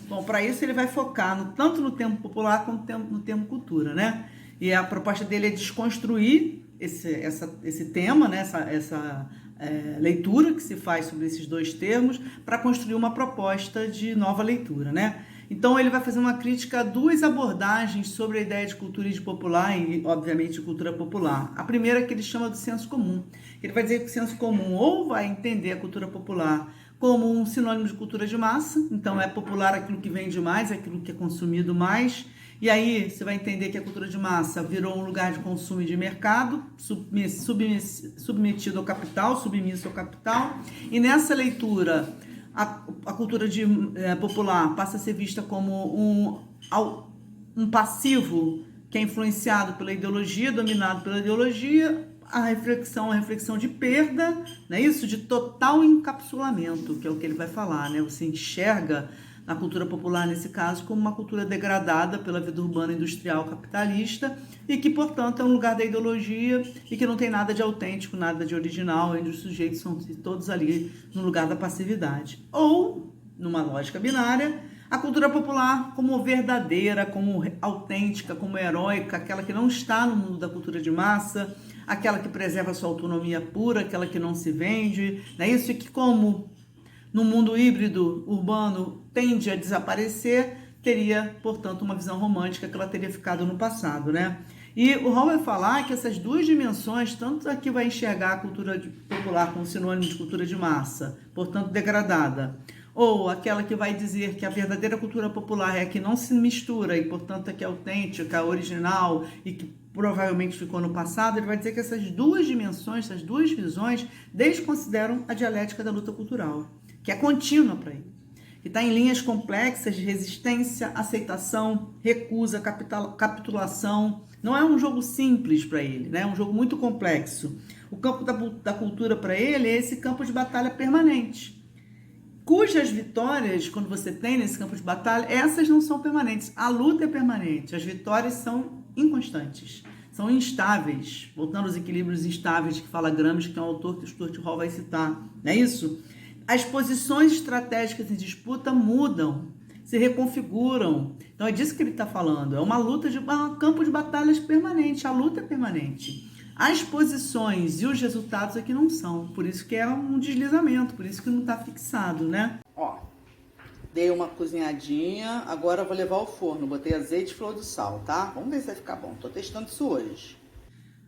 Bom, para isso ele vai focar tanto no termo popular quanto no termo cultura, né? E a proposta dele é desconstruir esse tema, né? essa leitura que se faz sobre esses dois termos para construir uma proposta de nova leitura, né? Então ele vai fazer uma crítica a duas abordagens sobre a ideia de cultura e de popular e, obviamente, de cultura popular. A primeira é que ele chama do senso comum. Ele vai dizer que o senso comum ou vai entender a cultura popular como um sinônimo de cultura de massa, então é popular aquilo que vende mais, aquilo que é consumido mais, e aí você vai entender que a cultura de massa virou um lugar de consumo e de mercado, submetido ao capital, submisso ao capital, e nessa leitura a cultura popular passa a ser vista como um passivo que é influenciado pela ideologia, dominado pela ideologia. A reflexão de perda, né? Isso, de total encapsulamento, que é o que ele vai falar, né? Você enxerga a cultura popular, nesse caso, como uma cultura degradada pela vida urbana industrial capitalista e que, portanto, é um lugar da ideologia e que não tem nada de autêntico, nada de original, onde os sujeitos são todos ali no lugar da passividade. Ou, numa lógica binária, a cultura popular como verdadeira, como autêntica, como heróica, aquela que não está no mundo da cultura de massa, aquela que preserva sua autonomia pura, aquela que não se vende, né? Isso, e que, como no mundo híbrido urbano tende a desaparecer, teria, portanto, uma visão romântica que ela teria ficado no passado, né? E o Hall vai falar que essas duas dimensões, tanto aqui vai enxergar a cultura popular como sinônimo de cultura de massa, portanto degradada, ou aquela que vai dizer que a verdadeira cultura popular é a que não se mistura e, portanto, é que é autêntica, original e que provavelmente ficou no passado, ele vai dizer que essas duas dimensões, essas duas visões, desconsideram a dialética da luta cultural, que é contínua para ele, que está em linhas complexas de resistência, aceitação, recusa, capitulação. Não é um jogo simples para ele, né? É um jogo muito complexo. O campo da cultura para ele é esse campo de batalha permanente, cujas vitórias, quando você tem nesse campo de batalha, essas não são permanentes. A luta é permanente, as vitórias são inconstantes, são instáveis, voltando aos equilíbrios instáveis que fala Gramsci, que é um autor que o Stuart Hall vai citar, não é isso? As posições estratégicas em disputa mudam, se reconfiguram. Então é disso que ele está falando, é uma luta, um campo de batalhas permanente, a luta é permanente. As posições e os resultados aqui não são, por isso que é um deslizamento, por isso que não está fixado, né? Ó, dei uma cozinhadinha, agora eu vou levar ao forno, botei azeite e flor do sal, tá? Vamos ver se vai ficar bom, tô testando isso hoje.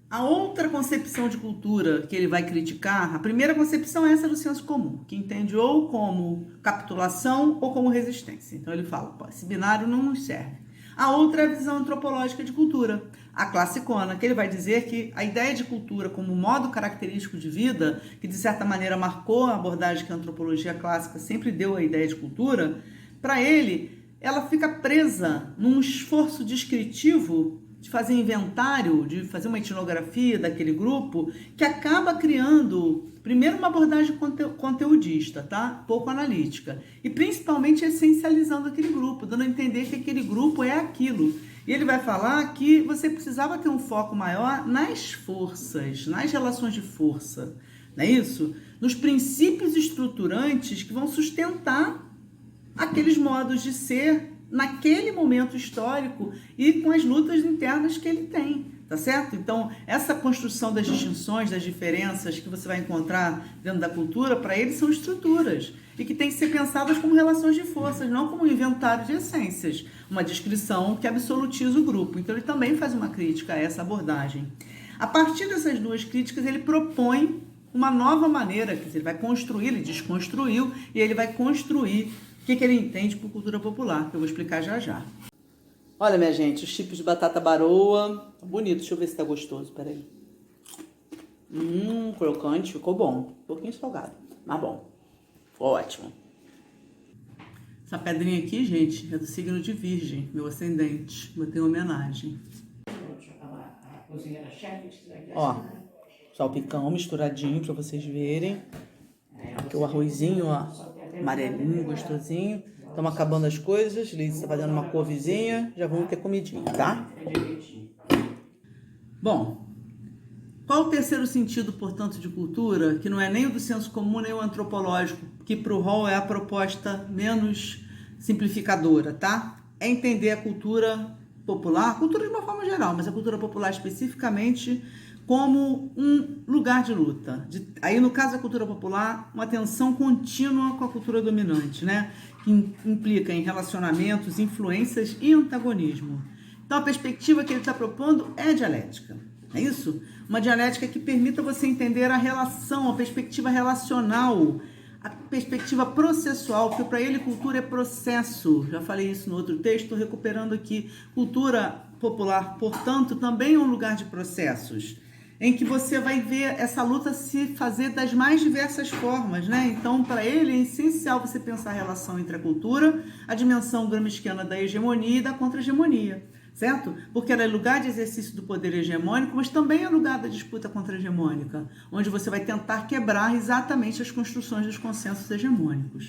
A outra concepção de cultura que ele vai criticar, a primeira concepção é essa do senso comum, que entende ou como capitulação ou como resistência. Então ele fala, esse binário não nos serve. A outra é a visão antropológica de cultura, a classicona, que ele vai dizer que a ideia de cultura como modo característico de vida, que de certa maneira marcou a abordagem que a antropologia clássica sempre deu à ideia de cultura, para ele, ela fica presa num esforço descritivo de fazer inventário, de fazer uma etnografia daquele grupo, que acaba criando, primeiro, uma abordagem conteudista, tá? Pouco analítica, e principalmente essencializando aquele grupo, dando a entender que aquele grupo é aquilo. E ele vai falar que você precisava ter um foco maior nas forças, nas relações de força, não é isso? Nos princípios estruturantes que vão sustentar aqueles modos de ser naquele momento histórico e com as lutas internas que ele tem, tá certo? Então, essa construção das distinções, das diferenças que você vai encontrar dentro da cultura, para ele são estruturas e que têm que ser pensadas como relações de forças, não como um inventário de essências, uma descrição que absolutiza o grupo. Então, ele também faz uma crítica a essa abordagem. A partir dessas duas críticas, ele propõe uma nova maneira, que ele vai construir, ele desconstruiu, e ele vai construir o que ele entende por cultura popular, que eu vou explicar já já. Olha, minha gente, os tipos de batata baroa, bonito, deixa eu ver se tá gostoso, peraí. Crocante, ficou bom, um pouquinho salgado, mas bom, ficou ótimo. Essa pedrinha aqui, gente, é do signo de Virgem, meu ascendente, botei uma homenagem. Ó, salpicão misturadinho pra vocês verem. Aqui o arrozinho, ó, amarelinho, gostosinho. Estamos acabando as coisas, Liz está fazendo uma couvezinha, já vamos ter comidinha, tá? Bom, qual o terceiro sentido, portanto, de cultura, que não é nem o do senso comum, nem o antropológico, que para o Hall é a proposta menos simplificadora, tá? É entender a cultura popular, cultura de uma forma geral, mas a cultura popular especificamente como um lugar de luta. Aí, no caso da cultura popular, uma tensão contínua com a cultura dominante, né? Que implica em relacionamentos, influências e antagonismo. Então, a perspectiva que ele está propondo é dialética. É isso? Uma dialética que permita você entender a relação, a perspectiva relacional, a perspectiva processual, porque para ele cultura é processo. Já falei isso no outro texto, estou recuperando aqui. Cultura popular, portanto, também é um lugar de processos, em que você vai ver essa luta se fazer das mais diversas formas, né? Então, para ele, é essencial você pensar a relação entre a cultura, a dimensão gramsciana da hegemonia e da contra-hegemonia, certo? Porque ela é lugar de exercício do poder hegemônico, mas também é lugar da disputa contra-hegemônica, onde você vai tentar quebrar exatamente as construções dos consensos hegemônicos.